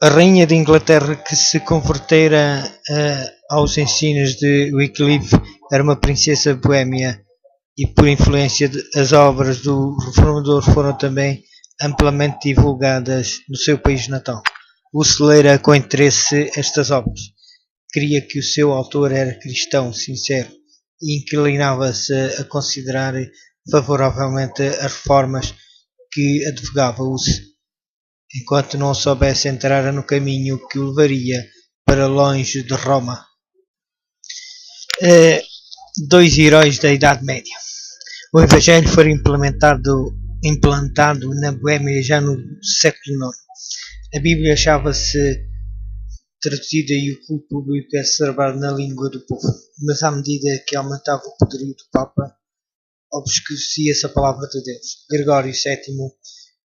A rainha de Inglaterra que se convertera aos ensinos de Wycliffe era uma princesa boêmia e por influência as obras do reformador foram também amplamente divulgadas no seu país natal. Lúcio lera com interesse estas obras. Cria que o seu autor era cristão sincero e inclinava-se a considerar favoravelmente as reformas que advogava Lúcio, enquanto não soubesse entrar no caminho que o levaria para longe de Roma. Dois heróis da Idade Média. O Evangelho foi implantado na Boêmia já no século IX. A Bíblia achava-se traduzida e o culto público é celebrado na língua do povo, mas à medida que aumentava o poderio do Papa, obscurecia-se a palavra de Deus. Gregório VII,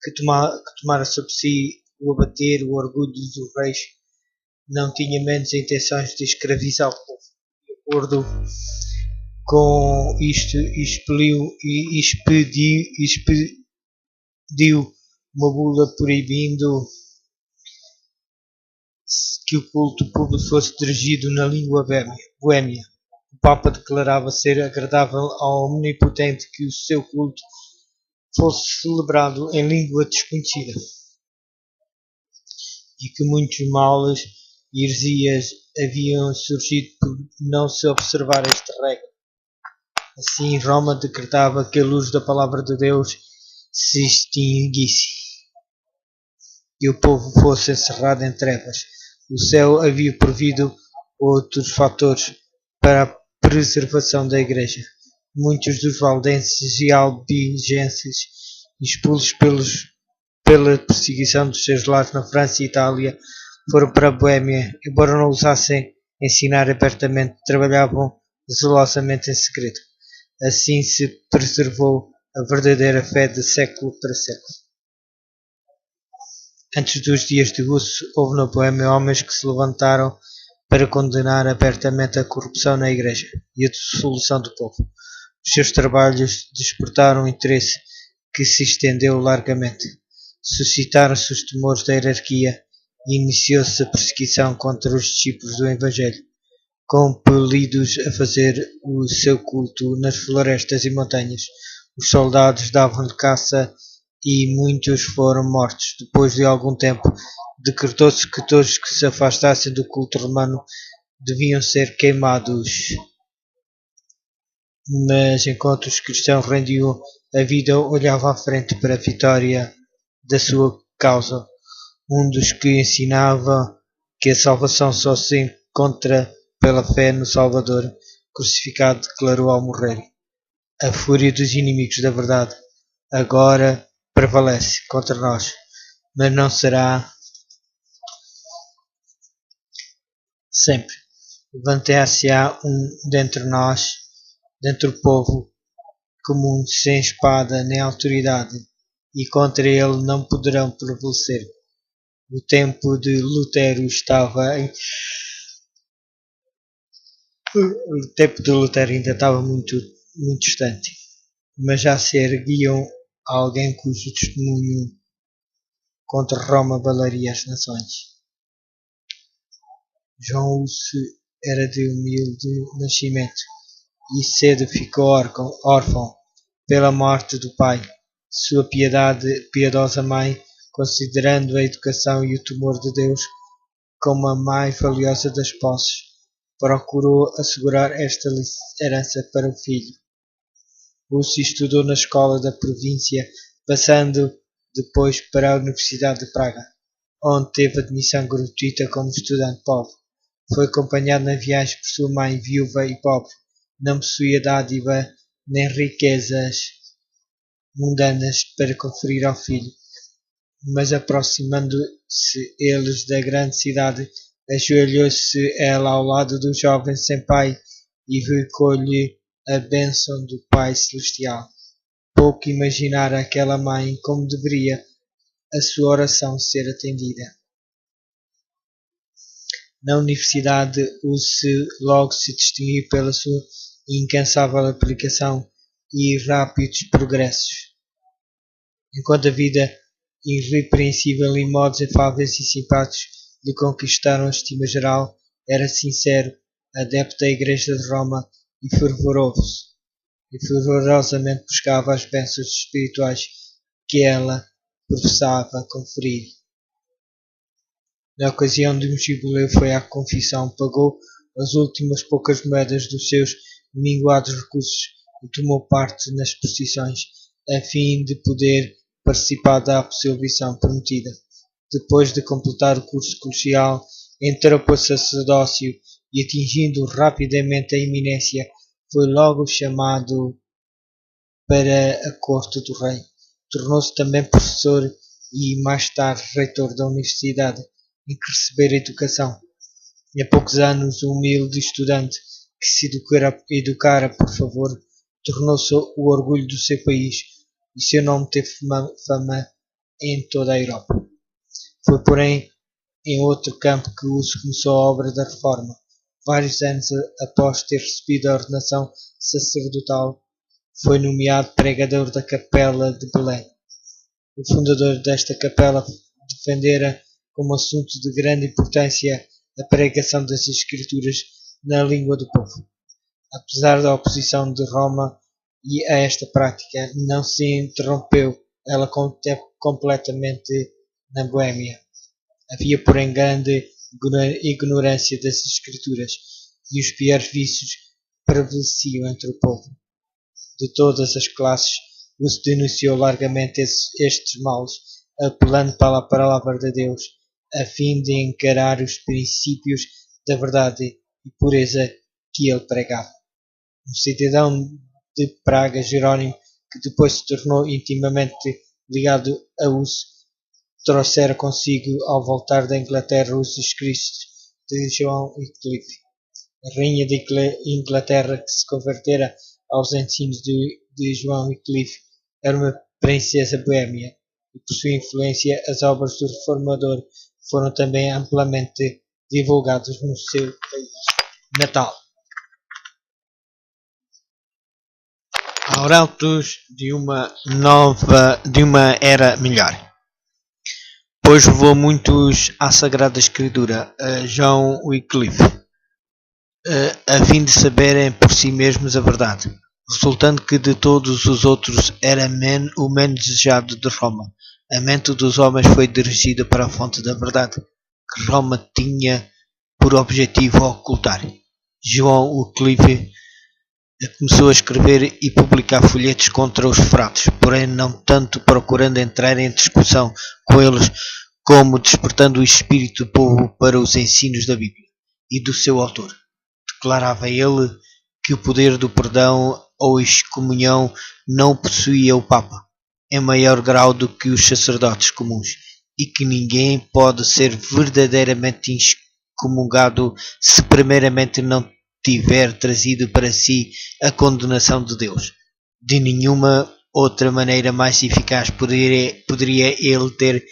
que tomara sobre si o abater o orgulho dos reis, não tinha menos intenções de escravizar o povo. De acordo com isto, expediu uma bula proibindo que o culto público fosse dirigido na língua boêmia. O Papa declarava ser agradável ao Omnipotente que o seu culto fosse celebrado em língua desconhecida e que muitos males e heresias haviam surgido por não se observar esta regra. Assim, Roma decretava que a luz da palavra de Deus se extinguisse e o povo fosse encerrado em trevas. O céu havia provido outros fatores para a preservação da Igreja. Muitos dos valdenses e albigenses, expulsos pela perseguição dos seus lares na França e Itália, foram para a Boêmia. Embora não ousassem ensinar abertamente, trabalhavam zelosamente em segredo. Assim se preservou a verdadeira fé de século para século. Antes dos dias de Lúcio, houve na Boêmia homens que se levantaram para condenar abertamente a corrupção na Igreja e a dissolução do povo. Os seus trabalhos despertaram um interesse que se estendeu largamente. Suscitaram-se os temores da hierarquia e iniciou-se a perseguição contra os discípulos do Evangelho, compelidos a fazer o seu culto nas florestas e montanhas. Os soldados davam-lhe caça e muitos foram mortos. Depois de algum tempo, decretou-se que todos que se afastassem do culto romano deviam ser queimados. Mas enquanto os cristãos rendiam a vida, olhavam à frente para a vitória da sua causa. Um dos que ensinava que a salvação só se encontra pela fé no Salvador crucificado declarou ao morrer: a fúria dos inimigos da verdade agora prevalece contra nós, mas não será sempre. Levantar-se-á dentre nós, dentre o povo comum, sem espada nem autoridade, e contra ele não poderão prevalecer. O tempo de Lutero ainda estava muito distante, mas já se erguiam alguém cujo testemunho contra Roma balaria as nações. João Lúcio era de humilde nascimento e cedo ficou órfão pela morte do pai. Sua piedosa mãe, considerando a educação e o temor de Deus como a mais valiosa das posses, procurou assegurar esta herança para o filho. Lúcio estudou na escola da província, passando depois para a Universidade de Praga, onde teve admissão gratuita como estudante pobre. Foi acompanhado na viagem por sua mãe, viúva e pobre. Não possuía dádiva nem riquezas mundanas para conferir ao filho, mas aproximando-se eles da grande cidade, ajoelhou-se ela ao lado do jovem sem pai e evocou-lhe a bênção do Pai Celestial. Pouco imaginara aquela mãe como deveria a sua oração ser atendida. Na universidade, logo se distinguiu pela sua incansável aplicação e rápidos progressos. Enquanto a vida irrepreensível em modos afáveis e simpáticos, lhe conquistaram a estima geral. Era sincero, adepto da Igreja de Roma e fervorosamente buscava as bênçãos espirituais que ela professava conferir. Na ocasião de um jubileu foi à confissão, pagou as últimas poucas moedas dos seus minguados recursos e tomou parte nas procissões, a fim de poder participar da absolvição prometida. Depois de completar o curso colegial, entrou para o sacerdócio e, atingindo rapidamente a eminência, foi logo chamado para a corte do rei. Tornou-se também professor e, mais tarde, reitor da universidade em que recebera educação. Em poucos anos, o humilde estudante que se educara por favor tornou-se o orgulho do seu país e seu nome teve fama em toda a Europa. Foi, porém, em outro campo que começou a obra da reforma. Vários anos após ter recebido a ordenação sacerdotal, foi nomeado pregador da Capela de Belém. O fundador desta capela defendera como assunto de grande importância a pregação das Escrituras na língua do povo. Apesar da oposição de Roma a esta prática, não se interrompeu ela completamente na Boêmia. Havia, porém, grande ignorância das Escrituras e os piores vícios prevaleciam entre o povo. De todas as classes, se denunciou largamente estes males, apelando para a palavra de Deus, a fim de encarar os princípios da verdade e pureza que ele pregava. Um cidadão de Praga, Jerónimo, que depois se tornou intimamente ligado a Hus, trouxera consigo, ao voltar da Inglaterra, os escritos de João Wycliffe. A rainha de Inglaterra, que se convertera aos ensinos de João Wycliffe, era uma princesa boêmia e, por sua influência, as obras do reformador foram também amplamente divulgadas no seu país natal. Arautos de uma era melhor. Pois levou muitos à Sagrada Escritura, a João Wycliffe, a fim de saberem por si mesmos a verdade, resultando que de todos os outros era o menos desejado de Roma. A mente dos homens foi dirigida para a fonte da verdade, que Roma tinha por objetivo ocultar. João Wycliffe começou a escrever e publicar folhetos contra os frates, porém não tanto procurando entrar em discussão com eles, como despertando o espírito do povo para os ensinos da Bíblia e do seu autor. Declarava ele que o poder do perdão ou excomunhão não possuía o Papa, em maior grau do que os sacerdotes comuns, e que ninguém pode ser verdadeiramente excomungado se primeiramente não tiver trazido para si a condenação de Deus. De nenhuma outra maneira mais eficaz poderia ele ter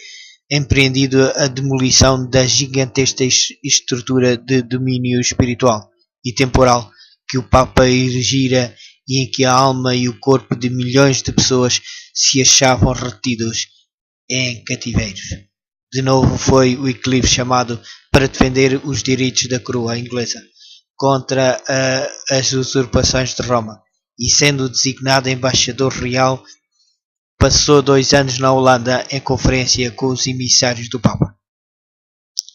empreendido a demolição da gigantesca estrutura de domínio espiritual e temporal que o Papa erigira e em que a alma e o corpo de milhões de pessoas se achavam retidos em cativeiros. De novo foi Wycliffe chamado para defender os direitos da coroa inglesa contra as usurpações de Roma, e sendo designado embaixador real, passou 2 anos na Holanda em conferência com os emissários do Papa.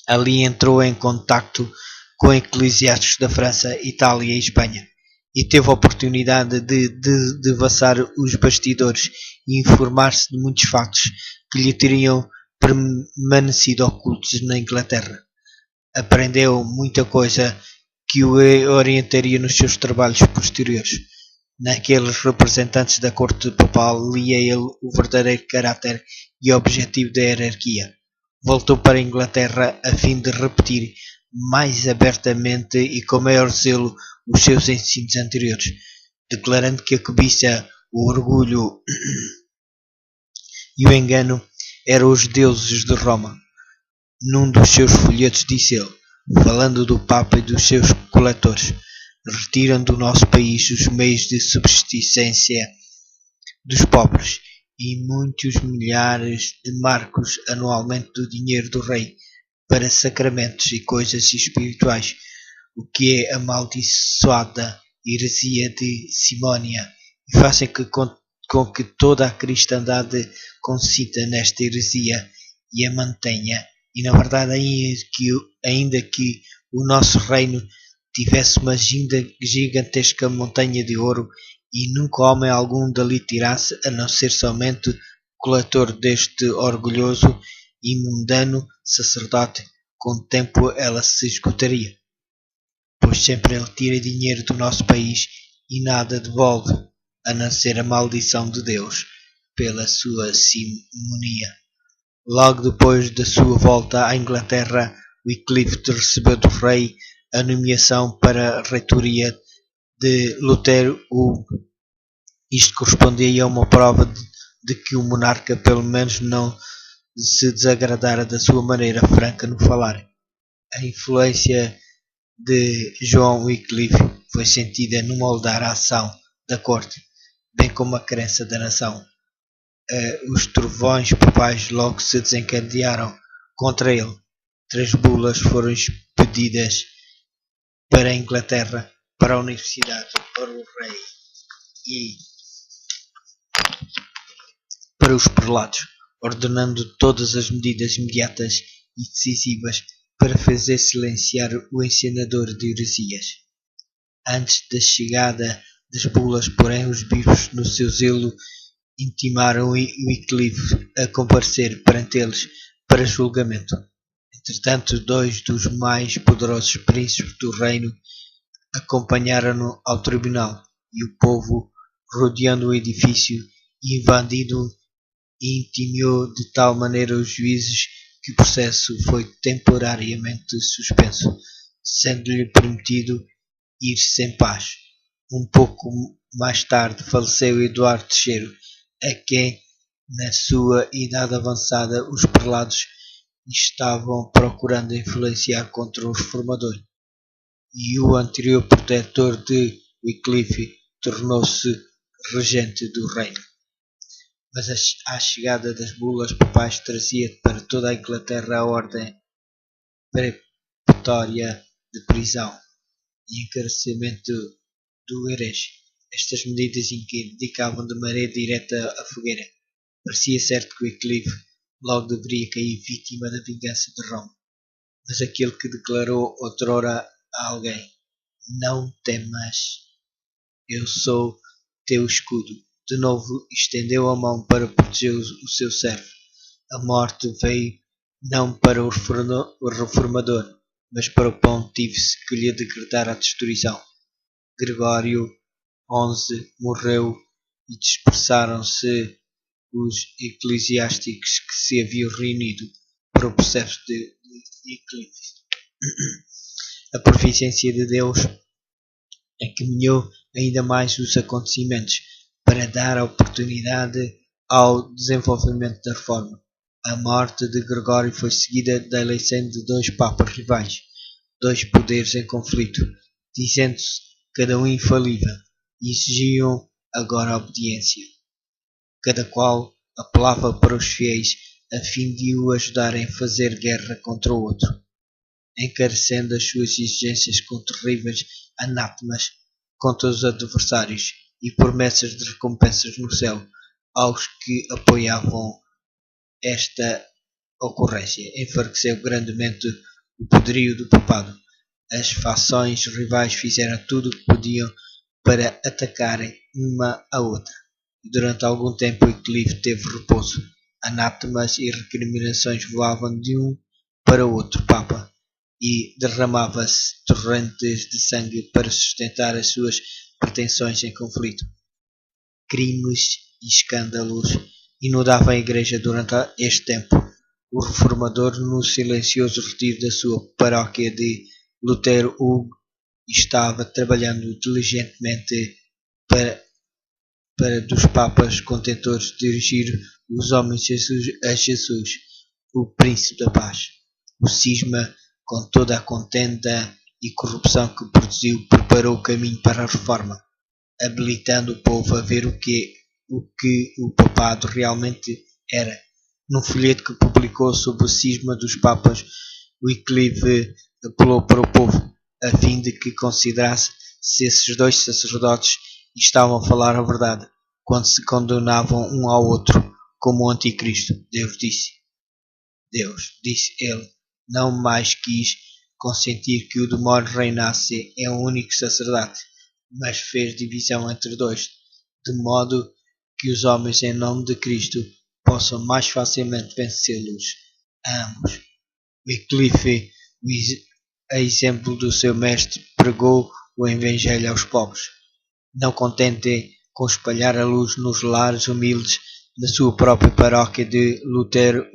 Ali entrou em contacto com eclesiásticos da França, Itália e Espanha, e teve a oportunidade de devassar os bastidores e informar-se de muitos fatos que lhe teriam permanecido ocultos na Inglaterra. Aprendeu muita coisa que o orientaria nos seus trabalhos posteriores. Naqueles representantes da corte papal lia ele o verdadeiro caráter e objetivo da hierarquia. Voltou para a Inglaterra a fim de repetir mais abertamente e com maior zelo os seus ensinos anteriores, declarando que a cobiça, o orgulho e o engano eram os deuses de Roma. Num dos seus folhetos disse ele, falando do Papa e dos seus coletores: retiram do nosso país os meios de subsistência dos pobres e muitos milhares de marcos anualmente do dinheiro do rei para sacramentos e coisas espirituais, o que é amaldiçoada heresia de Simónia, e fazem com que toda a cristandade consista nesta heresia e a mantenha. E na verdade, ainda que o nosso reino tivesse uma gigantesca montanha de ouro, e nunca homem algum dali tirasse, a não ser somente o coletor deste orgulhoso e mundano sacerdote, com o tempo ela se esgotaria, pois sempre ele tira dinheiro do nosso país e nada devolve, a não ser a maldição de Deus pela sua simonia. Logo depois da sua volta à Inglaterra, Wycliffe recebeu do rei a nomeação para a reitoria de Lutero. Isto correspondia a uma prova de que o monarca pelo menos não se desagradara da sua maneira franca no falar. A influência de João Wycliffe foi sentida no moldar a ação da corte, bem como a crença da nação. Os trovões papais logo se desencadearam contra ele. 3 bulas foram expedidas para a Inglaterra, para a Universidade, para o rei e para os prelados, ordenando todas as medidas imediatas e decisivas para fazer silenciar o encenador de heresias. Antes da chegada das bulas, porém, os bispos, no seu zelo, intimaram Wycliffe a comparecer perante eles para julgamento. Entretanto, 2 dos mais poderosos príncipes do reino acompanharam-no ao tribunal, e o povo, rodeando o edifício e invadindo, intimou de tal maneira os juízes que o processo foi temporariamente suspenso, sendo-lhe permitido ir sem paz. Um pouco mais tarde faleceu Eduardo III, a quem, na sua idade avançada, os prelados estavam procurando influenciar contra o reformador, e o anterior protetor de Wycliffe tornou-se regente do reino. Mas a chegada das bulas papais trazia para toda a Inglaterra a ordem peremptória de prisão e encarceramento do herege. Estas medidas indicavam de maneira direta a fogueira. Parecia certo que Wycliffe logo deveria cair vítima da vingança de Roma. Mas aquele que declarou outrora a alguém: "Não temas, eu sou teu escudo", de novo estendeu a mão para proteger o seu servo. A morte veio não para o reformador, mas para o pontífice que lhe decretara a destruição. Gregório XI morreu e dispersaram-se os eclesiásticos que se haviam reunido para o processo de Wycliffe. A providência de Deus encaminhou ainda mais os acontecimentos para dar oportunidade ao desenvolvimento da reforma. A morte de Gregório foi seguida da eleição de 2 papas rivais, 2 poderes em conflito, dizendo-se cada um infalível, e exigiam agora obediência. Cada qual apelava para os fiéis a fim de o ajudarem a fazer guerra contra o outro, encarecendo as suas exigências com terríveis anátemas contra os adversários e promessas de recompensas no céu aos que apoiavam esta ocorrência. Enfraqueceu grandemente o poderio do papado. As fações rivais fizeram tudo o que podiam para atacarem uma a outra. E durante algum tempo Wycliffe teve repouso. Anátemas e recriminações voavam de um para o outro papa, e derramava-se torrentes de sangue para sustentar as suas pretensões em conflito. Crimes e escândalos inundavam a igreja durante este tempo. O reformador, no silencioso retiro da sua paróquia de Lutero, estava trabalhando diligentemente para dos papas contentores dirigir os homens a Jesus, o príncipe da paz. O cisma, com toda a contenda e corrupção que produziu, preparou o caminho para a reforma, habilitando o povo a ver o que o papado realmente era. Num folheto que publicou sob o cisma dos papas, Wycliffe apelou para o povo, a fim de que considerasse se esses dois sacerdotes estavam a falar a verdade, quando se condenavam um ao outro como o anticristo. Deus, disse ele, não mais quis consentir que o demónio reinasse em um único sacerdote, mas fez divisão entre dois, de modo que os homens em nome de Cristo possam mais facilmente vencê-los a ambos. Wycliffe, a exemplo do seu mestre, pregou o Evangelho aos pobres, não contente com espalhar a luz nos lares humildes da sua própria paróquia de Lutero,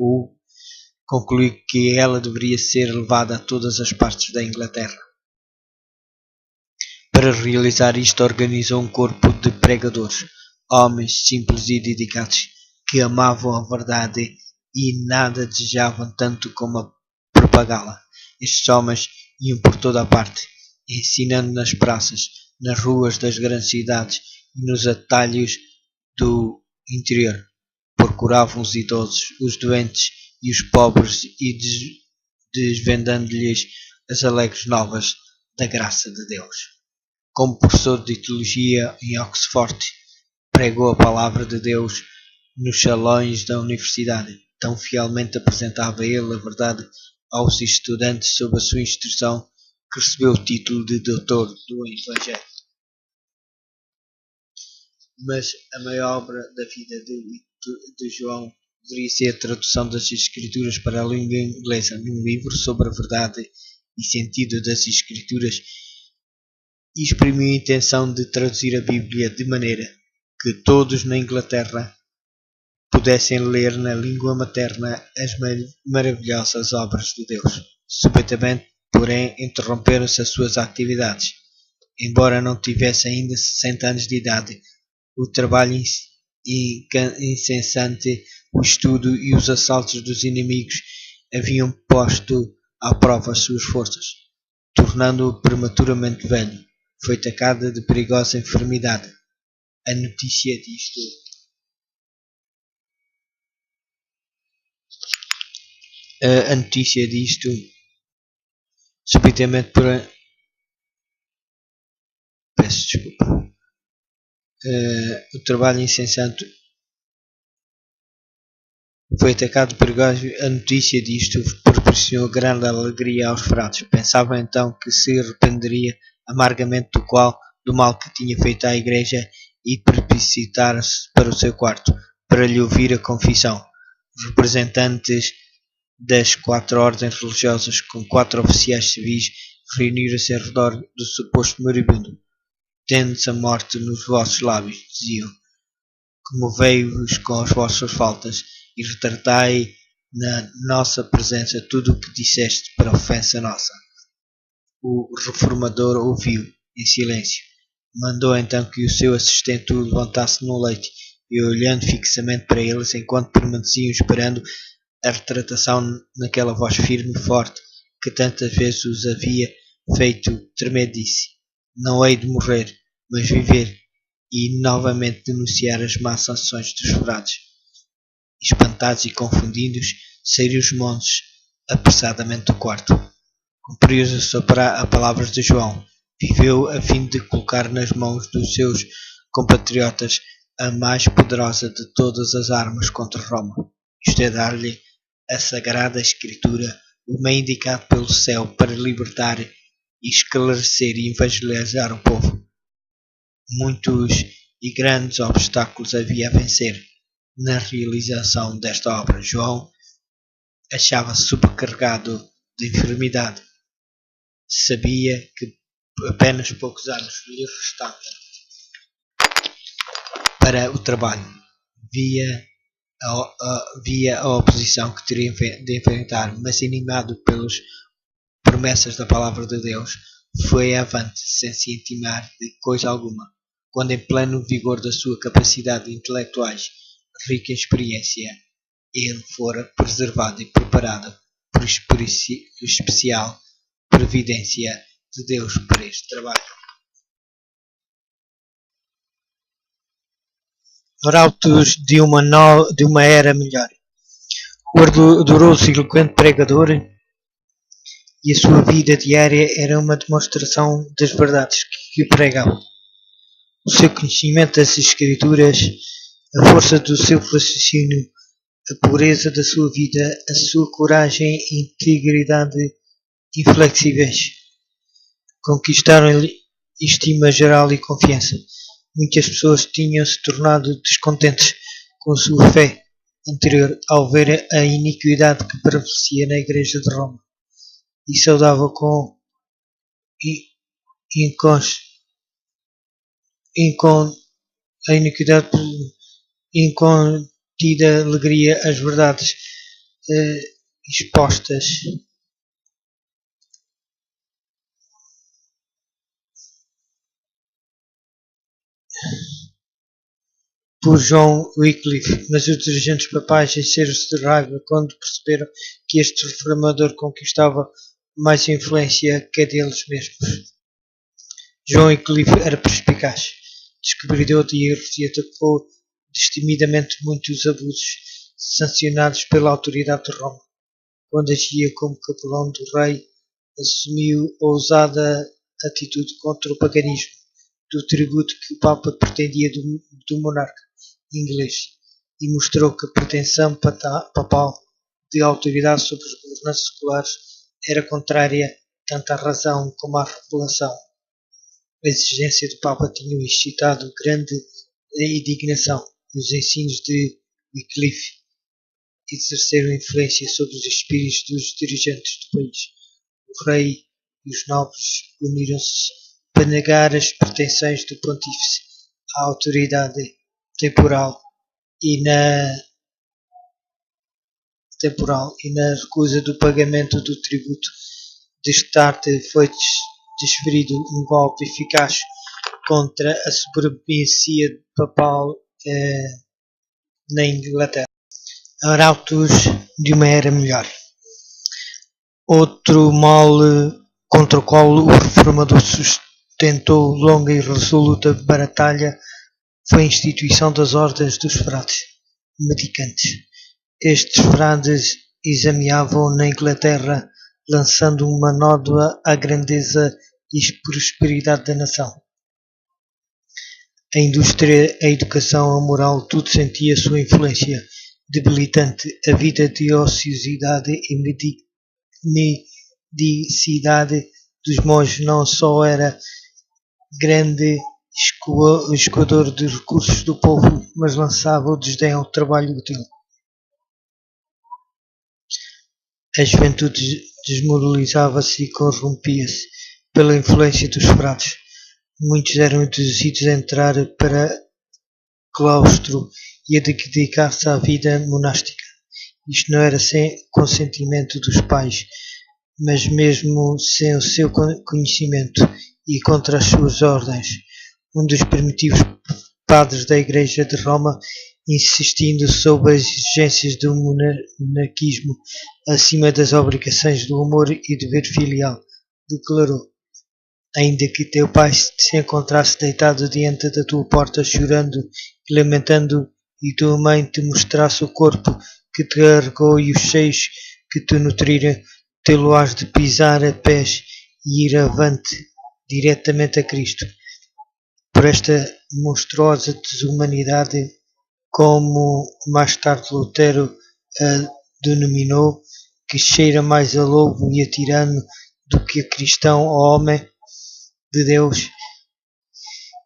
concluiu que ela deveria ser levada a todas as partes da Inglaterra. Para realizar isto, organizou um corpo de pregadores, homens simples e dedicados, que amavam a verdade e nada desejavam tanto como a propagá-la. Estes homens iam por toda a parte, ensinando nas praças, nas ruas das grandes cidades e nos atalhos do interior. Procuravam os idosos, os doentes e os pobres e desvendando-lhes as alegres novas da graça de Deus. Como professor de teologia em Oxford, pregou a palavra de Deus nos salões da universidade. Tão fielmente apresentava ele a verdade aos estudantes sob a sua instrução, que recebeu o título de doutor do Evangelho. Mas a maior obra da vida de João deveria ser a tradução das Escrituras para a língua inglesa, num livro sobre a verdade e sentido das Escrituras, e exprimiu a intenção de traduzir a Bíblia de maneira que todos na Inglaterra pudessem ler na língua materna as maravilhosas obras de Deus. Subitamente, porém, interromperam-se as suas atividades. Embora não tivesse ainda 60 anos de idade, o trabalho incessante, o estudo e os assaltos dos inimigos haviam posto à prova as suas forças, tornando-o prematuramente velho. Foi atacado de perigosa enfermidade. A notícia disto subitamente peço desculpa. O trabalho incessante foi atacado por gajos. A notícia disto proporcionou grande alegria aos frades. Pensavam então que se arrependeria amargamente do mal que tinha feito à igreja e precipitaram-se para o seu quarto, para lhe ouvir a confissão. Os representantes das 4 ordens religiosas, com 4 oficiais civis, reuniram-se ao redor do suposto moribundo. Tendes a morte nos vossos lábios, diziam. Comovei-vos com as vossas faltas e retratai na nossa presença tudo o que disseste para ofensa nossa. O reformador ouviu, em silêncio. Mandou então que o seu assistente o levantasse no leito e, olhando fixamente para eles, enquanto permaneciam esperando a retratação naquela voz firme e forte que tantas vezes os havia feito tremer, disse: não hei de morrer, mas viver, e novamente denunciar as más ações dos frades. Espantados e confundidos, saíram os monges apressadamente do quarto. Cumpriu-se a palavras de João. Viveu a fim de colocar nas mãos dos seus compatriotas a mais poderosa de todas as armas contra Roma, isto é, dar-lhe a Sagrada Escritura, o meio indicado pelo céu para libertar e esclarecer e evangelizar o povo. Muitos e grandes obstáculos havia a vencer na realização desta obra. João achava-se sobrecarregado de enfermidade. Sabia que apenas poucos anos lhe restavam para o trabalho. Via a oposição que teria de enfrentar, mas animado pelas promessas da palavra de Deus, foi avante, sem se intimar de coisa alguma, quando em pleno vigor da sua capacidade intelectuais, rica em experiência, ele fora preservado e preparado por especial providência de Deus para este trabalho. arautos de uma era melhor. O ardoroso e eloquente pregador e a sua vida diária era uma demonstração das verdades que pregava. O seu conhecimento das Escrituras, a força do seu raciocínio, a pureza da sua vida, a sua coragem e integridade inflexíveis conquistaram-lhe estima geral e confiança. Muitas pessoas tinham se tornado descontentes com a sua fé anterior ao ver a iniquidade que prevalecia na Igreja de Roma e saudavam com a iniquidade incontida alegria as verdades expostas por John Wycliffe, mas os dirigentes papais encheram-se de raiva quando perceberam que este reformador conquistava mais influência que a deles mesmos. John Wycliffe era perspicaz, descobridor de erros e atacou destemidamente muitos abusos sancionados pela autoridade de Roma. Quando agia como capelão do rei, assumiu ousada atitude contra o paganismo do tributo que o Papa pretendia do monarca inglês e mostrou que a pretensão papal de autoridade sobre os governantes seculares era contrária tanto à razão como à revelação. A exigência do Papa tinha excitado grande indignação e os ensinos de Wycliffe exerceram influência sobre os espíritos dos dirigentes do país. O rei e os nobres uniram-se para negar as pretensões do pontífice à autoridade temporal e na recusa do pagamento do tributo. Deste tarde foi desferido um golpe eficaz contra a supremacia papal na Inglaterra. Arautos de uma era melhor. Outro mal contra o qual o reformador sustentou longa e resoluta batalha foi a instituição das ordens dos frades mendicantes. Estes frades examinavam na Inglaterra, lançando uma nódoa à grandeza e prosperidade da nação. A indústria, a educação, a moral, tudo sentia sua influência debilitante. A vida de ociosidade e mendicidade dos monges não só era grande escoador de recursos do povo, mas lançava o desdém ao trabalho útil. A juventude desmoralizava-se e corrompia-se pela influência dos frades. Muitos eram induzidos a entrar para claustro e a dedicar-se à vida monástica. Isto não era sem consentimento dos pais, mas mesmo sem o seu conhecimento e contra as suas ordens. Um dos primitivos padres da Igreja de Roma, insistindo sobre as exigências do monarquismo acima das obrigações do amor e dever filial, declarou: ainda que teu pai se encontrasse deitado diante da tua porta chorando e lamentando, e tua mãe te mostrasse o corpo que te carregou e os seios que te nutriram, tê-lo-ás de pisar a pés e ir avante diretamente a Cristo. Por esta monstruosa desumanidade, como mais tarde Lutero a denominou, que cheira mais a lobo e a tirano do que a cristão ou homem de Deus,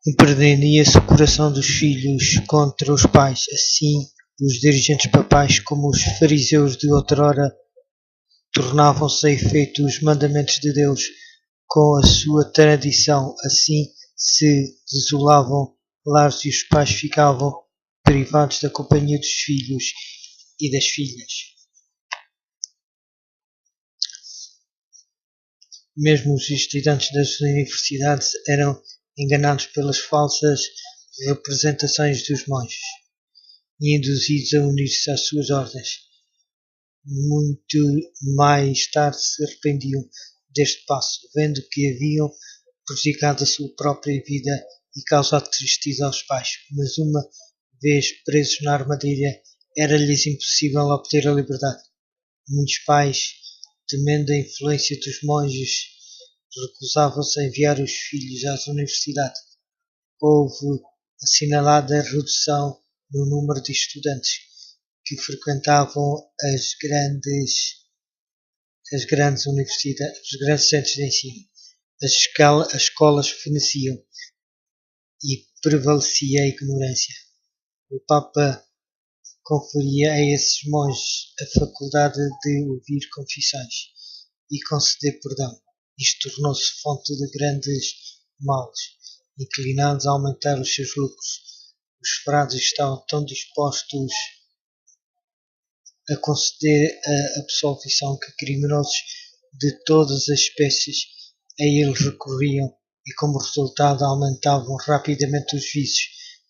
empreenia-se o coração dos filhos contra os pais. Assim, os dirigentes papais, como os fariseus de outrora, tornavam-se a efeito os mandamentos de Deus com a sua tradição. Assim se desolavam lares e os pais ficavam privados da companhia dos filhos e das filhas. Mesmo os estudantes das universidades eram enganados pelas falsas representações dos monges e induzidos a unir-se às suas ordens. Muito mais tarde se arrependiam deste passo, vendo que haviam prejudicado a sua própria vida e causado tristeza aos pais. Mas uma vez presos na armadilha, era-lhes impossível obter a liberdade. Muitos pais, temendo a influência dos monges, recusavam-se a enviar os filhos às universidades. Houve assinalada redução no número de estudantes que frequentavam as grandes universidades, os grandes centros de ensino. As escolas feneciam e prevalecia a ignorância. O Papa conferia a esses monges a faculdade de ouvir confissões e conceder perdão. Isto tornou-se fonte de grandes males, inclinados a aumentar os seus lucros. Os frades estavam tão dispostos a conceder a absolvição que criminosos de todas as espécies a eles recorriam e, como resultado, aumentavam rapidamente os vícios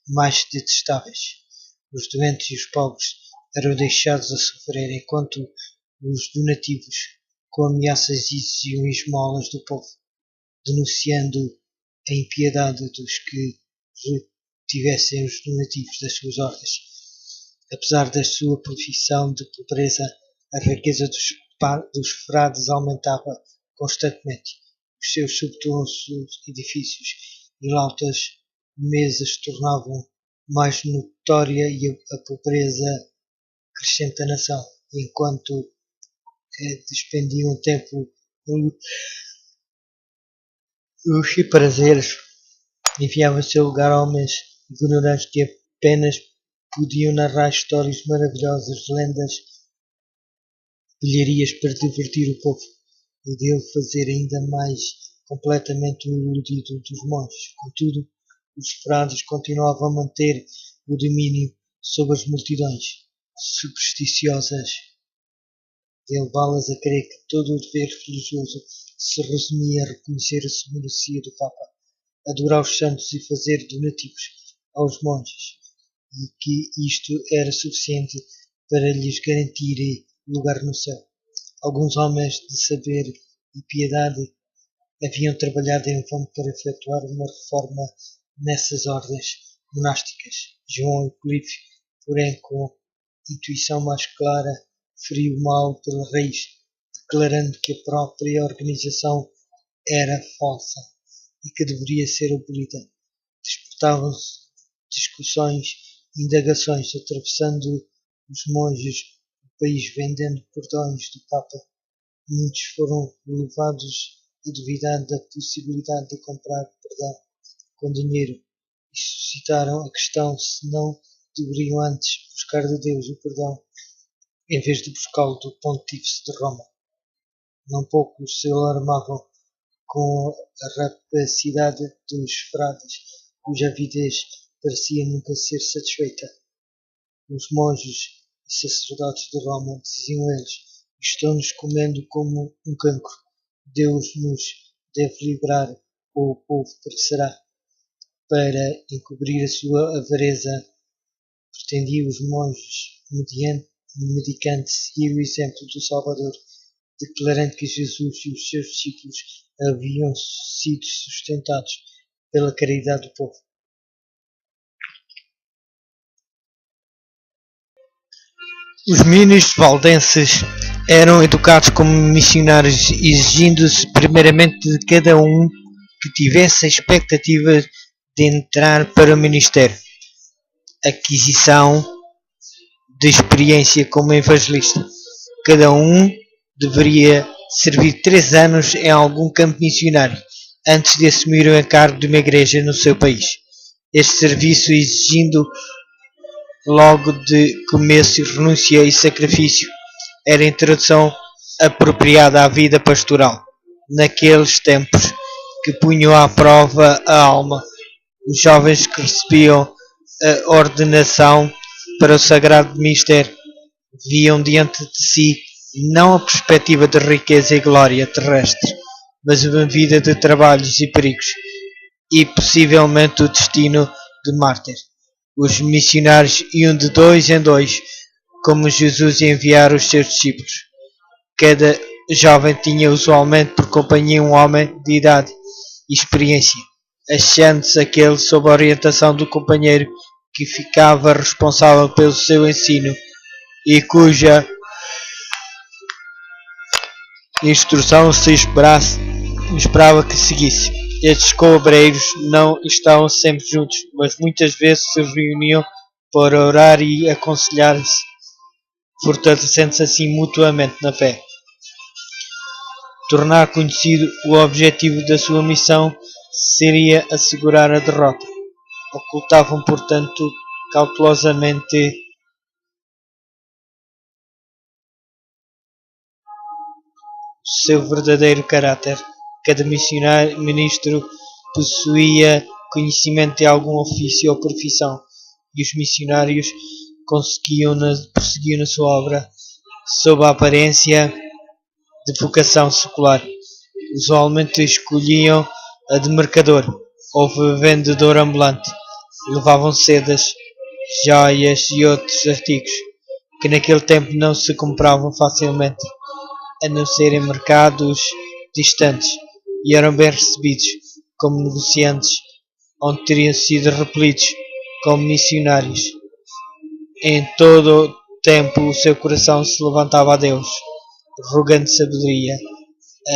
mais detestáveis. Os doentes e os pobres eram deixados a sofrer, enquanto os donativos, com ameaças, exigiam esmolas do povo, denunciando a impiedade dos que retivessem os donativos das suas ordens. Apesar da sua profissão de pobreza, a riqueza dos frades aumentava constantemente. Os seus suntuosos edifícios e lautas mesas tornavam mais notória a pobreza crescente da nação, enquanto despendiam tempo luxo e prazeres. Enviavam em seu lugar homens ignorantes que apenas podiam narrar histórias maravilhosas, lendas, pilharias para divertir o povo e dele fazer ainda mais completamente o iludido dos monges. Contudo, os frades continuavam a manter o domínio sobre as multidões supersticiosas e a levá-las a crer que todo o dever religioso se resumia a reconhecer a supremacia do Papa, adorar os santos e fazer donativos aos monges, e que isto era suficiente para lhes garantir lugar no céu. Alguns homens de saber e piedade haviam trabalhado em vão para efetuar uma reforma nessas ordens monásticas. João Euclídeo, porém, com intuição mais clara, feriu o mal pela raiz, declarando que a própria organização era falsa e que deveria ser abolida. Disputavam-se discussões e indagações, atravessando os monges do país, vendendo perdões do Papa. Muitos foram levados a duvidar da possibilidade de comprar perdão com dinheiro e suscitaram a questão se não deveriam antes buscar de Deus o perdão em vez de buscá-lo do Pontífice de Roma. Não poucos se alarmavam com a rapacidade dos frades, cuja avidez parecia nunca ser satisfeita. Os monges e sacerdotes de Roma, diziam eles, estão-nos comendo como um cancro. Deus nos deve livrar, ou o povo perecerá. Para encobrir a sua avareza, pretendiam os monges, medicante, seguir o exemplo do Salvador, declarando que Jesus e os seus discípulos haviam sido sustentados pela caridade do povo. Os meninos valdenses eram educados como missionários, exigindo-se primeiramente de cada um que tivesse a expectativa de entrar para o ministério, aquisição de experiência como evangelista. Cada um deveria servir 3 anos em algum campo missionário antes de assumir o encargo de uma igreja no seu país. Este serviço, exigindo logo de começo renúncia e sacrifício, era a introdução apropriada à vida pastoral, naqueles tempos que punham à prova a alma. Os jovens que recebiam a ordenação para o sagrado ministério viam diante de si não a perspectiva de riqueza e glória terrestre, mas uma vida de trabalhos e perigos, e possivelmente o destino de mártir. Os missionários iam de 2 em 2, como Jesus ia enviar os seus discípulos. Cada jovem tinha usualmente por companhia um homem de idade e experiência, achando-se aquele sob a orientação do companheiro que ficava responsável pelo seu ensino e cuja instrução se esperava que seguisse. Estes cobreiros não estavam sempre juntos, mas muitas vezes se reuniam para orar e aconselhar-se, fortalecendo-se assim mutuamente na fé. Tornar conhecido o objetivo da sua missão seria assegurar a derrota. Ocultavam, portanto, cautelosamente o seu verdadeiro caráter. Cada ministro possuía conhecimento de algum ofício ou profissão, e os missionários prosseguiam na sua obra sob a aparência de vocação secular. Usualmente escolhiam a de mercador ou vendedor ambulante. Levavam sedas, joias e outros artigos que naquele tempo não se compravam facilmente, a não ser em mercados distantes, e eram bem recebidos como negociantes, onde teriam sido repelidos como missionários. Em todo o tempo o seu coração se levantava a Deus, rogando sabedoria,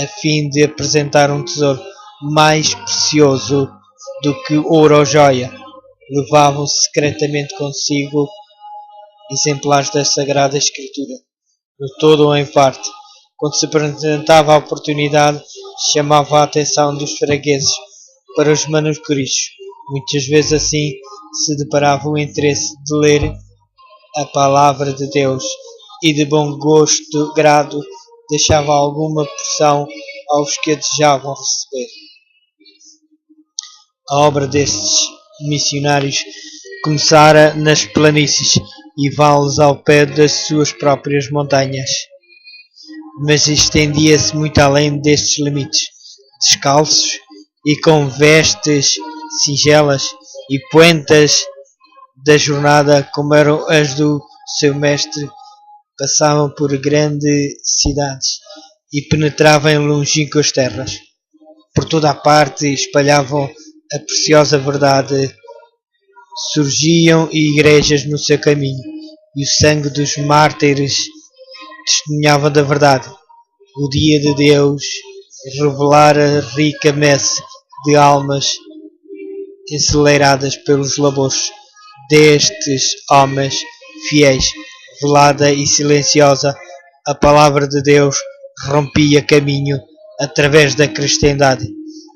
a fim de apresentar um tesouro mais precioso do que ouro ou joia. Levavam secretamente consigo exemplares da Sagrada Escritura, no todo ou em parte. Quando se apresentava a oportunidade, chamava a atenção dos fregueses para os manuscritos. Muitas vezes assim se deparava o interesse de ler a palavra de Deus e de bom gosto, grado, deixava alguma porção aos que a desejavam receber. A obra destes missionários começara nas planícies e vales ao pé das suas próprias montanhas, mas estendia-se muito além destes limites. Descalços e com vestes singelas e poentas da jornada, como eram as do seu mestre, passavam por grandes cidades e penetravam em longínquas terras. Por toda a parte espalhavam a preciosa verdade. Surgiam igrejas no seu caminho, e o sangue dos mártires testemunhava da verdade. O dia de Deus revelara rica messe de almas enceleradas pelos labores destes homens fiéis. Velada e silenciosa, a palavra de Deus rompia caminho através da cristandade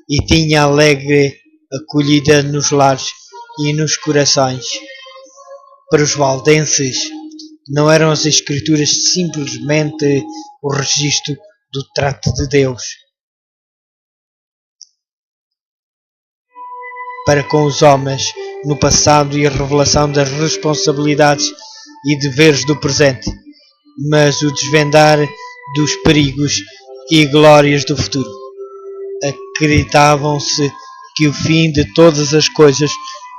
e tinha alegre acolhida nos lares e nos corações. Para os valdenses, não eram as Escrituras simplesmente o registro do trato de Deus para com os homens no passado e a revelação das responsabilidades e deveres do presente, mas o desvendar dos perigos e glórias do futuro. Acreditavam-se que o fim de todas as coisas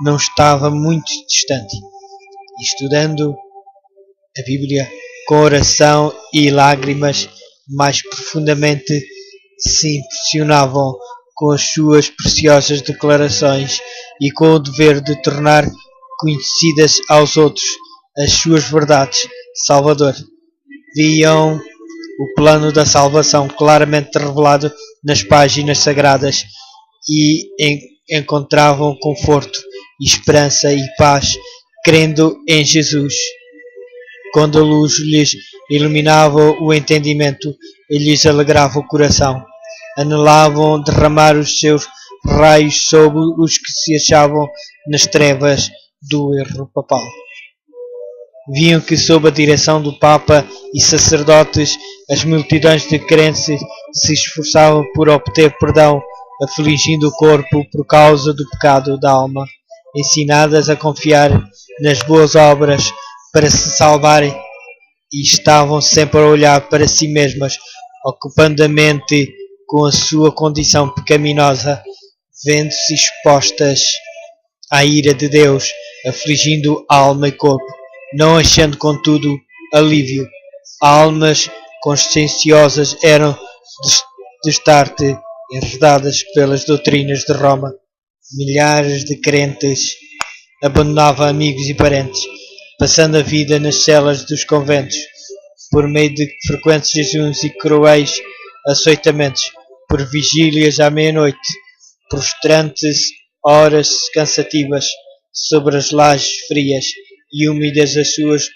não estava muito distante. Estudando a Bíblia com oração e lágrimas, mais profundamente se impressionavam com as suas preciosas declarações e com o dever de tornar conhecidas aos outros as suas verdades. Salvador. Viam o plano da salvação claramente revelado nas páginas sagradas e encontravam conforto, esperança e paz crendo em Jesus. Quando a luz lhes iluminava o entendimento e lhes alegrava o coração, anelavam derramar os seus raios sobre os que se achavam nas trevas do erro papal. Viam que, sob a direção do Papa e sacerdotes, as multidões de crentes se esforçavam por obter perdão, afligindo o corpo por causa do pecado da alma, ensinadas a confiar nas boas obras para se salvarem, e estavam sempre a olhar para si mesmas, ocupando a mente com a sua condição pecaminosa, vendo-se expostas à ira de Deus, afligindo alma e corpo, não achando contudo alívio. Almas conscienciosas eram de estarte enredadas pelas doutrinas de Roma. Milhares de crentes abandonava amigos e parentes, passando a vida nas celas dos conventos, por meio de frequentes jejuns e cruéis açoitamentos, por vigílias à meia-noite, prostrantes horas cansativas sobre as lajes frias e úmidas das suas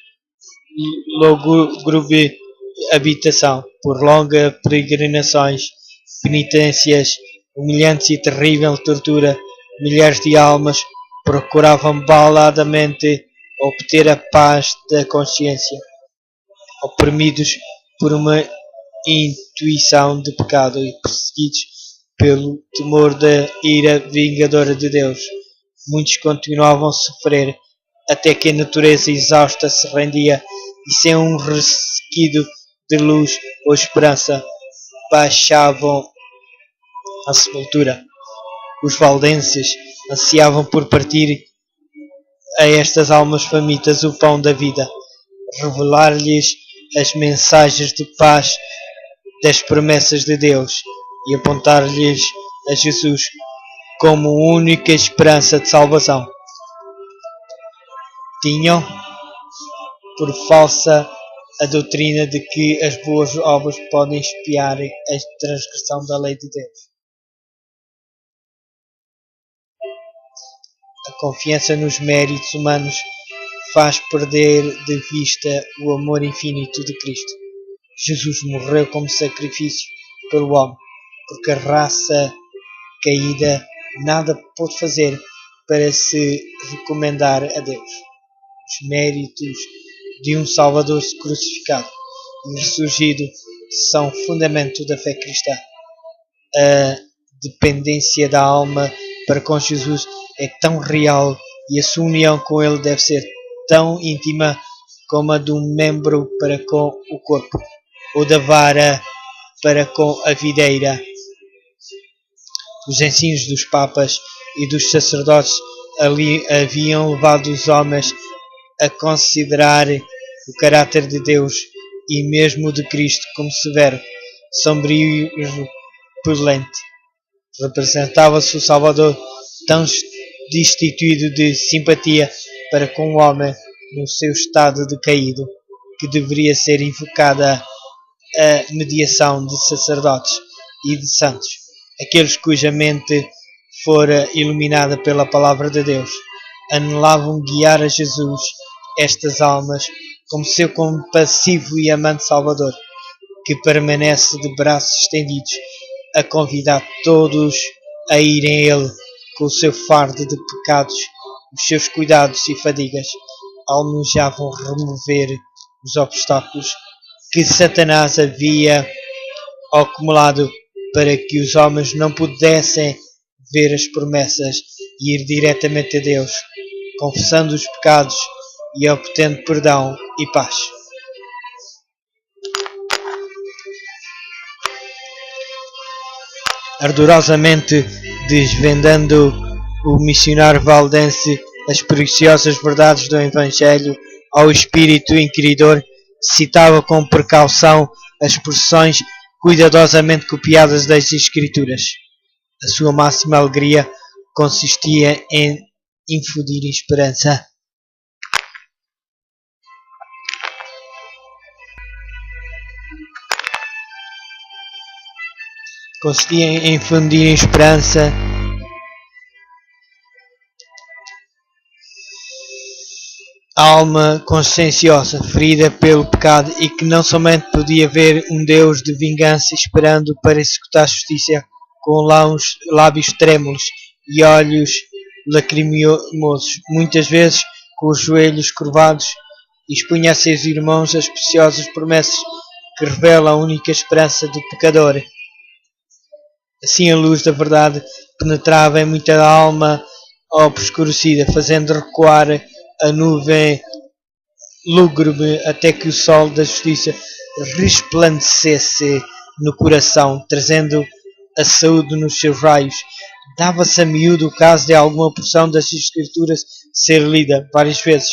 lúgubre habitação, por longas peregrinações, penitências, humilhantes e terrível tortura, milhares de almas procuravam baladamente obter a paz da consciência, oprimidos por uma intuição de pecado e perseguidos pelo temor da ira vingadora de Deus. Muitos continuavam a sofrer até que a natureza exausta se rendia e sem um resquido de luz ou esperança baixavam à sepultura. Os valdenses ansiavam por partir a estas almas famintas o pão da vida, revelar-lhes as mensagens de paz das promessas de Deus e apontar-lhes a Jesus como única esperança de salvação. Tinham por falsa a doutrina de que as boas obras podem expiar a transgressão da lei de Deus. A confiança nos méritos humanos faz perder de vista o amor infinito de Cristo. Jesus morreu como sacrifício pelo homem, porque a raça caída nada pôde fazer para se recomendar a Deus. Os méritos de um Salvador crucificado e ressurgido são fundamento da fé cristã. A dependência da alma para com Jesus é tão real e a sua união com Ele deve ser tão íntima como a de um membro para com o corpo, ou da vara para com a videira. Os ensinos dos papas e dos sacerdotes ali haviam levado os homens a considerar o caráter de Deus e mesmo de Cristo como severo, sombrio e repelente. Representava-se o Salvador tão destituído de simpatia para com o homem no seu estado decaído, que deveria ser invocada a mediação de sacerdotes e de santos, aqueles cuja mente fora iluminada pela palavra de Deus, anelavam guiar a Jesus estas almas como seu compassivo e amante Salvador, que permanece de braços estendidos a convidar todos a irem a Ele com o seu fardo de pecados, os seus cuidados e fadigas. Almejavam remover os obstáculos que Satanás havia acumulado para que os homens não pudessem ver as promessas e ir diretamente a Deus, confessando os pecados e obtendo perdão e paz. Ardorosamente desvendando o missionário valdense as preciosas verdades do Evangelho ao espírito inquiridor, citava com precaução as expressões cuidadosamente copiadas das Escrituras. A sua máxima alegria consistia em infundir esperança. A alma conscienciosa, ferida pelo pecado e que não somente podia ver um Deus de vingança esperando para executar a justiça com lábios trêmulos e olhos lacrimosos, muitas vezes com os joelhos curvados, expunha a seus irmãos as preciosas promessas que revelam a única esperança do pecador. Assim a luz da verdade penetrava em muita alma obscurecida, fazendo recuar a nuvem lúgubre até que o sol da justiça resplandecesse no coração, trazendo a saúde nos seus raios. Dava-se a miúdo o caso de alguma porção das Escrituras ser lida várias vezes,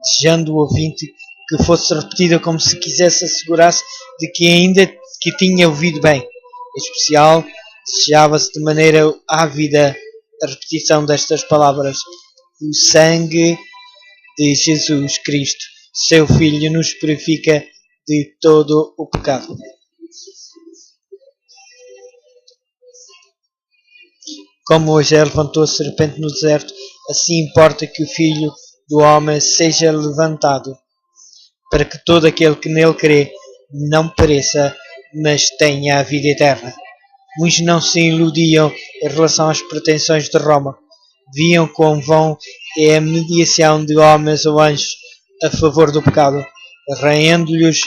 desejando o ouvinte que fosse repetida como se quisesse assegurar-se de que ainda que tinha ouvido bem. Em especial, desejava-se de maneira ávida a repetição destas palavras: O sangue de Jesus Cristo, seu Filho, nos purifica de todo o pecado. Como Moisés levantou a serpente no deserto, assim importa que o Filho do Homem seja levantado, para que todo aquele que nele crê não pereça, mas tenha a vida eterna. Muitos não se iludiam em relação às pretensões de Roma. Viam quão vão é a mediação de homens ou anjos a favor do pecado. Raiando-lhes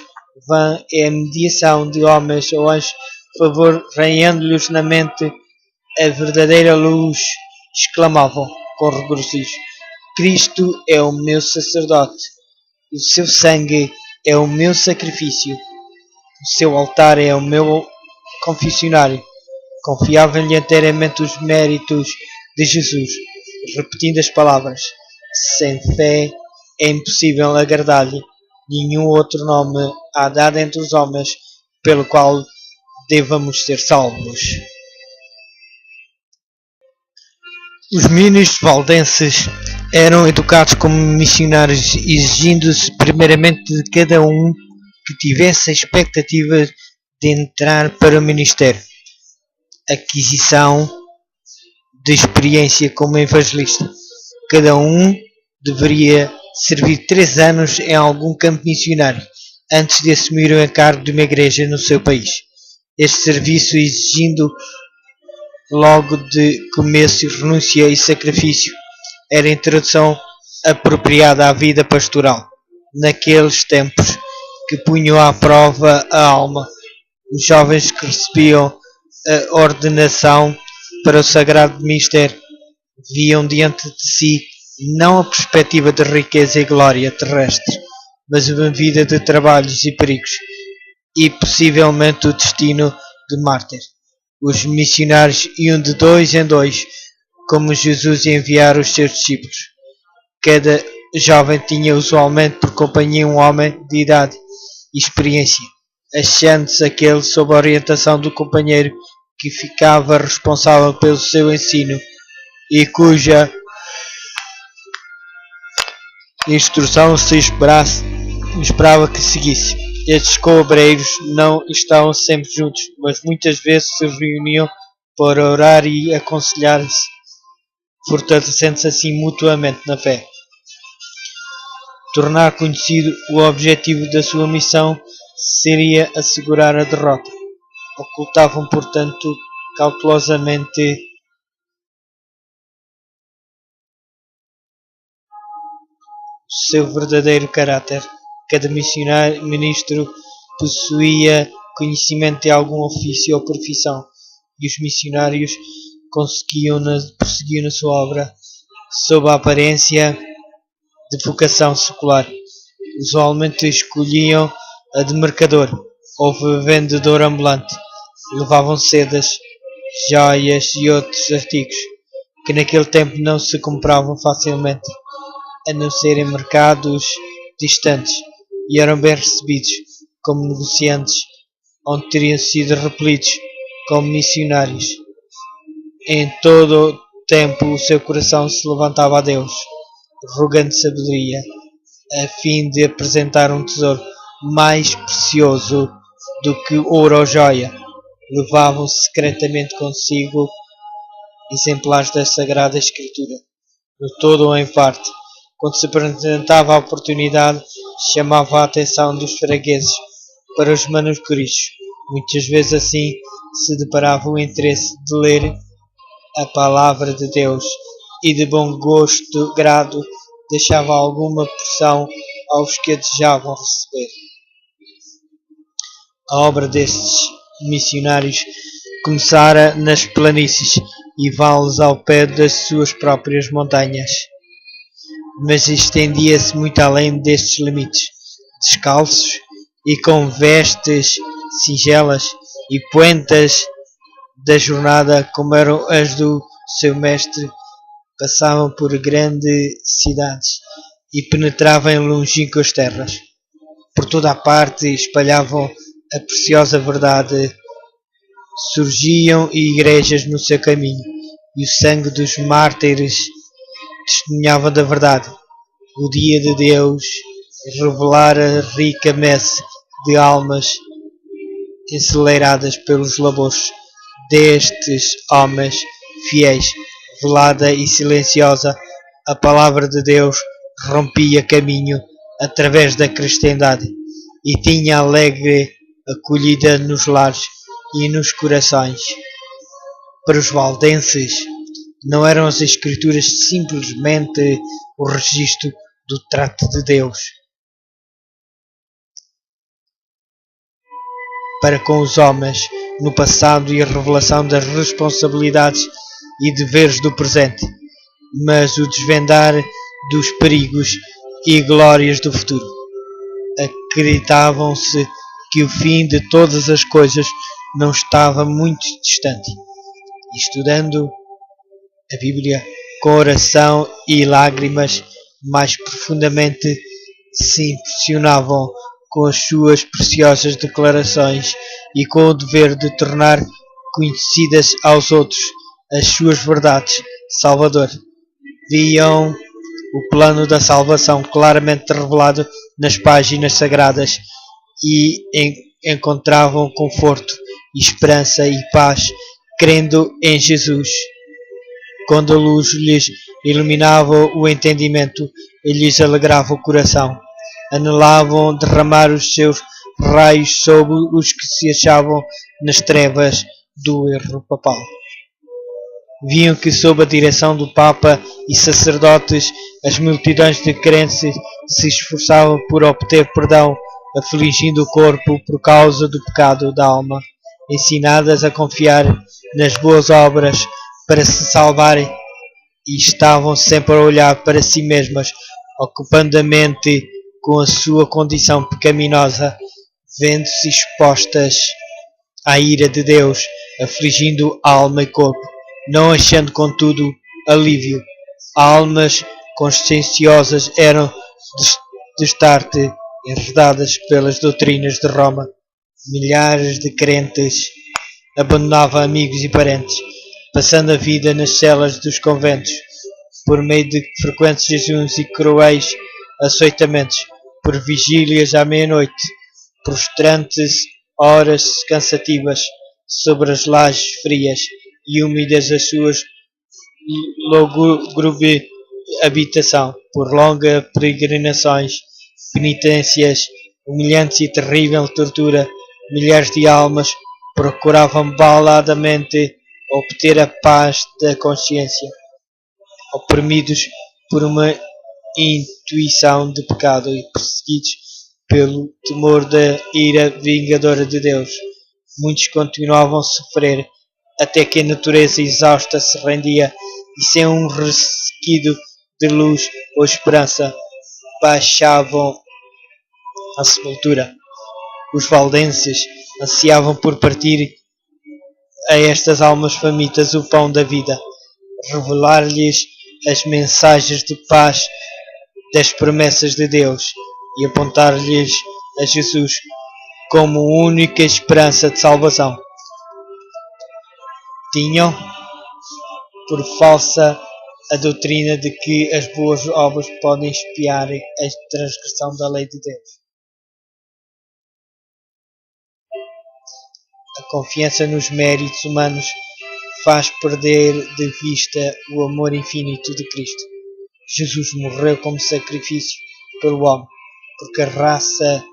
vã é a mediação de homens ou anjos a favor, raiando-lhes na mente a verdadeira luz, exclamavam com regozijo: Cristo é o meu sacerdote, o seu sangue é o meu sacrifício, o seu altar é o meu confessionário. Confiavam-lhe inteiramente os méritos de Jesus, repetindo as palavras: sem fé é impossível agradar-lhe. Nenhum outro nome há dado entre os homens pelo qual devamos ser salvos. Os ministros valdenses eram educados como missionários, exigindo-se primeiramente de cada um que tivesse a expectativa de entrar para o ministério aquisição de experiência como evangelista. Cada um deveria servir 3 anos em algum campo missionário antes de assumir o encargo de uma igreja no seu país. Este serviço exigindo logo de começo renúncia e sacrifício era a introdução apropriada à vida pastoral naqueles tempos que punham à prova a alma. Os jovens que recebiam a ordenação para o sagrado ministério viam diante de si não a perspectiva de riqueza e glória terrestre, mas uma vida de trabalhos e perigos, e possivelmente o destino de mártir. Os missionários iam de 2 em 2, como Jesus ia enviar os seus discípulos. Cada jovem tinha usualmente por companhia um homem de idade e experiência, achando-se aquele sob a orientação do companheiro que ficava responsável pelo seu ensino e cuja instrução se esperava que seguisse. Estes cobreiros não estavam sempre juntos, mas muitas vezes se reuniam para orar e aconselhar-se, fortalecendo-se assim mutuamente na fé. Tornar conhecido o objetivo da sua missão seria assegurar a derrota. Ocultavam, portanto, cautelosamente o seu verdadeiro caráter. Cada ministro possuía conhecimento de algum ofício ou profissão, e os missionários prosseguiam na sua obra sob a aparência de vocação secular. Usualmente escolhiam a de mercador ou vendedor ambulante. Levavam sedas, joias e outros artigos que naquele tempo não se compravam facilmente, a não ser em mercados distantes, e eram bem recebidos como negociantes, onde teriam sido repelidos como missionários. Em todo o tempo o seu coração se levantava a Deus, rogando sabedoria, a fim de apresentar um tesouro mais precioso do que ouro ou joia. Levavam secretamente consigo exemplares da Sagrada Escritura, no todo ou em parte. Quando se apresentava a oportunidade, chamava a atenção dos fregueses para os manuscritos. Muitas vezes assim se deparava o interesse de ler a palavra de Deus e de bom gosto, grado, deixava alguma porção aos que a desejavam receber. A obra destes missionários começara nas planícies e vales ao pé das suas próprias montanhas, mas estendia-se muito além destes limites. Descalços e com vestes singelas e poentas da jornada, como eram as do seu mestre, passavam por grandes cidades e penetravam em longínquas terras. Por toda a parte espalhavam a preciosa verdade. Surgiam igrejas no seu caminho, e o sangue dos mártires testemunhavam da verdade. O dia de Deus revelara rica messe de almas enceleradas pelos labores destes homens fiéis. Velada e silenciosa, a palavra de Deus rompia caminho através da cristandade e tinha alegre acolhida nos lares e nos corações. Para os valdenses, não eram as Escrituras simplesmente o registro do trato de Deus para com os homens no passado e a revelação das responsabilidades e deveres do presente, mas o desvendar dos perigos e glórias do futuro. Acreditavam-se que o fim de todas as coisas não estava muito distante. Estudando a Bíblia com oração e lágrimas, mais profundamente se impressionavam com as suas preciosas declarações e com o dever de tornar conhecidas aos outros as suas verdades. Salvador. Viam o plano da salvação claramente revelado nas páginas sagradas e encontravam conforto, esperança e paz crendo em Jesus. Quando a luz lhes iluminava o entendimento e lhes alegrava o coração, anelavam derramar os seus raios sobre os que se achavam nas trevas do erro papal. Viam que, sob a direção do Papa e sacerdotes, as multidões de crentes se esforçavam por obter perdão, afligindo o corpo por causa do pecado da alma, ensinadas a confiar nas boas obras para se salvarem, e estavam sempre a olhar para si mesmas, ocupando a mente com a sua condição pecaminosa, vendo-se expostas à ira de Deus, afligindo alma e corpo, não achando contudo alívio. Almas conscienciosas eram de starte enredadas pelas doutrinas de Roma. Milhares de crentes abandonavam amigos e parentes, passando a vida nas celas dos conventos, por meio de frequentes jejuns e cruéis açoitamentos, por vigílias à meia-noite, prostrantes horas cansativas sobre as lajes frias e úmidas das suas lúgubre habitação, por longas peregrinações, penitências, humilhantes e terrível tortura. Milhares de almas procuravam baladamente obter a paz da consciência, oprimidos por uma intuição de pecado e perseguidos pelo temor da ira vingadora de Deus. Muitos continuavam a sofrer até que a natureza exausta se rendia e, sem um resquido de luz ou esperança, baixavam à sepultura. Os valdenses ansiavam por partir a estas almas famintas o pão da vida, revelar-lhes as mensagens de paz das promessas de Deus e apontar-lhes a Jesus como única esperança de salvação. Tinham por falsa a doutrina de que as boas obras podem expiar a transgressão da lei de Deus. A confiança nos méritos humanos faz perder de vista o amor infinito de Cristo. Jesus morreu como sacrifício pelo homem, porque a raça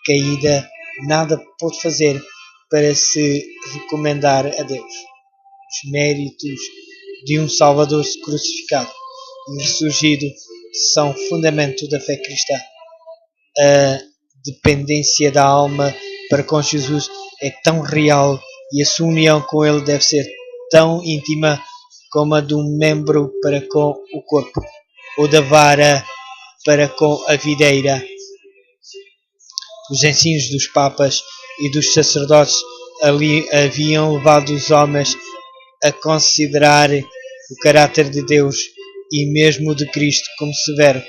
caída nada pôde fazer para se recomendar a Deus. Os méritos de um Salvador crucificado e ressurgido são fundamento da fé cristã. A dependência da alma para com Jesus é tão real e a sua união com Ele deve ser tão íntima como a de um membro para com o corpo, ou da vara para com a videira. Os ensinos dos papas e dos sacerdotes ali haviam levado os homens a considerar o caráter de Deus e mesmo de Cristo como severo,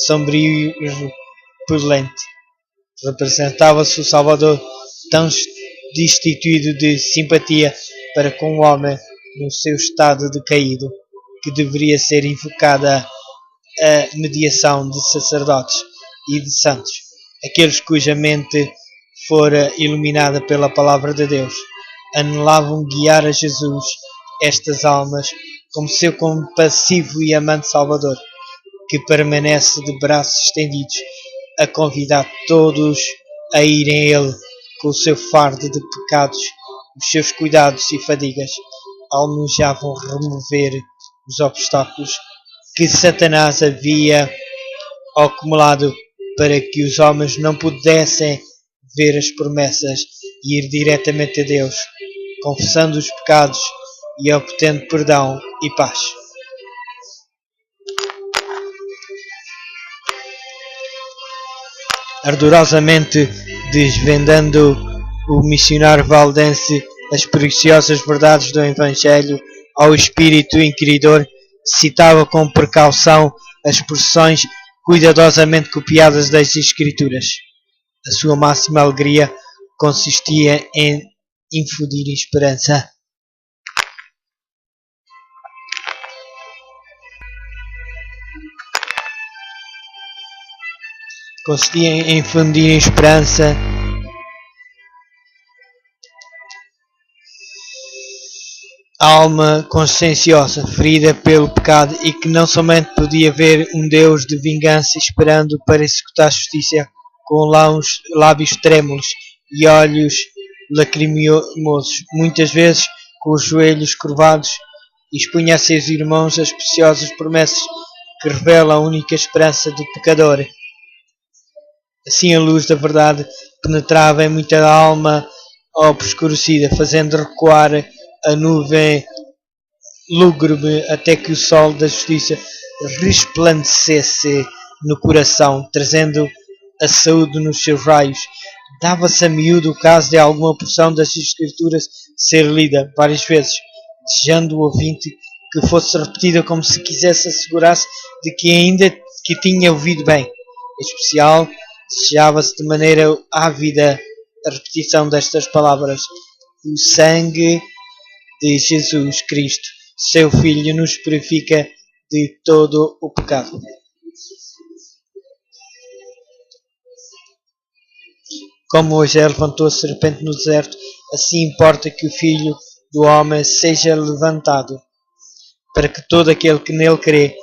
sombrio e repelente. Representava-se o Salvador tão destituído de simpatia para com o homem no seu estado decaído, que deveria ser invocada a mediação de sacerdotes e de santos, aqueles cuja mente fora iluminada pela palavra de Deus, anelavam guiar a Jesus estas almas como seu compassivo e amante Salvador, que permanece de braços estendidos a convidar todos a irem a Ele com o seu fardo de pecados, os seus cuidados e fadigas. Almejavam remover os obstáculos que Satanás havia acumulado para que os homens não pudessem ver as promessas e ir diretamente a Deus, confessando os pecados e obtendo perdão e paz. Ardorosamente desvendando o missionário valdense as preciosas verdades do Evangelho ao espírito inquiridor, citava com precaução as expressões cuidadosamente copiadas das Escrituras. A sua máxima alegria consistia em infundir esperança. A alma conscienciosa, ferida pelo pecado e que não somente podia ver um Deus de vingança esperando para executar justiça com lábios trêmulos e olhos lacrimosos, muitas vezes com os joelhos curvados, expunha a seus irmãos as preciosas promessas que revelam a única esperança do pecador. Assim a luz da verdade penetrava em muita alma obscurecida, fazendo recuar a nuvem lúgubre até que o sol da justiça resplandecesse no coração, trazendo a saúde nos seus raios. Dava-se a miúdo o caso de alguma porção das Escrituras ser lida várias vezes, desejando o ouvinte que fosse repetida como se quisesse assegurar-se de que ainda que tinha ouvido bem. Em especial, desejava-se de maneira ávida a repetição destas palavras: o sangue de Jesus Cristo, seu Filho, nos purifica de todo o pecado. Como Moisés levantou a serpente no deserto, assim importa que o Filho do Homem seja levantado, para que todo aquele que nele crê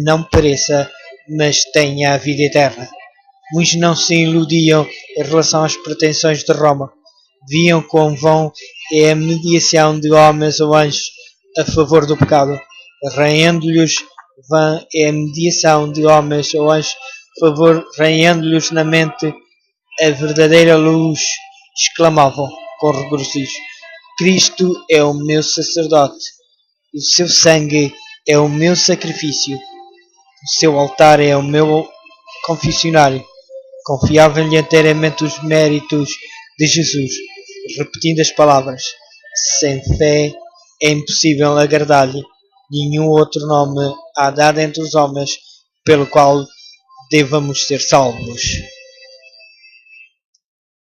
não pereça, mas tenha a vida eterna. Muitos não se iludiam em relação às pretensões de Roma. Viam quão vão é a mediação de homens ou anjos a favor do pecado. Raiando-lhes vã é a mediação de homens ou anjos a favor, raiando-lhes na mente a verdadeira luz, exclamavam com regozijo: Cristo é o meu sacerdote, o seu sangue é o meu sacrifício, o seu altar é o meu confessionário. Confiavam-lhe inteiramente os méritos de Jesus, repetindo as palavras: sem fé é impossível agradar-lhe. Nenhum outro nome há dado entre os homens pelo qual devamos ser salvos.